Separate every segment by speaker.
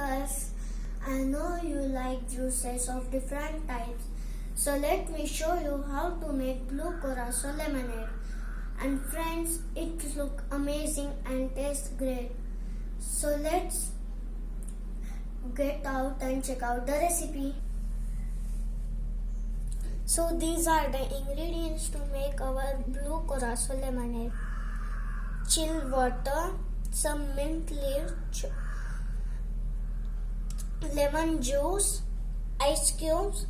Speaker 1: viewers, I know you like juices of different types, so let me show you how to make blue curacao lemonade. And friends, it looks amazing and tastes great. So let's get out and check out the recipe. So these are the ingredients to make our blue curacao lemonade. Chilled water, some mint leaves, lemon juice, ice cubes,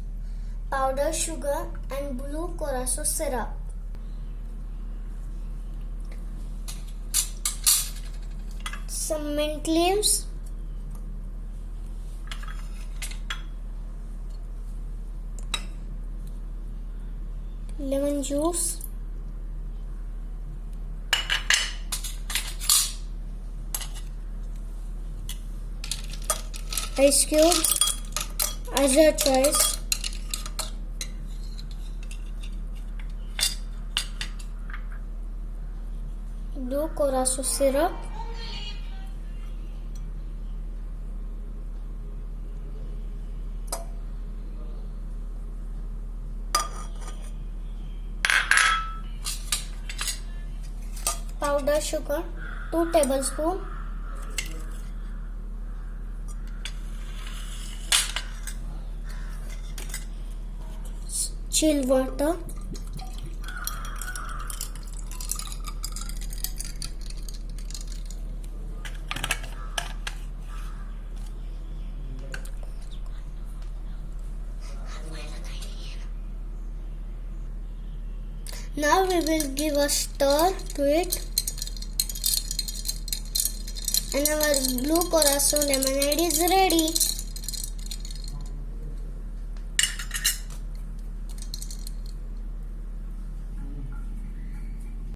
Speaker 1: powdered sugar and blue curacao syrup. Some mint leaves, lemon juice, ice cubes as your choice, blue curacao syrup, powdered sugar 2 tablespoons, chilled water, now we will give a stir to it, and our blue curacao lemonade is ready.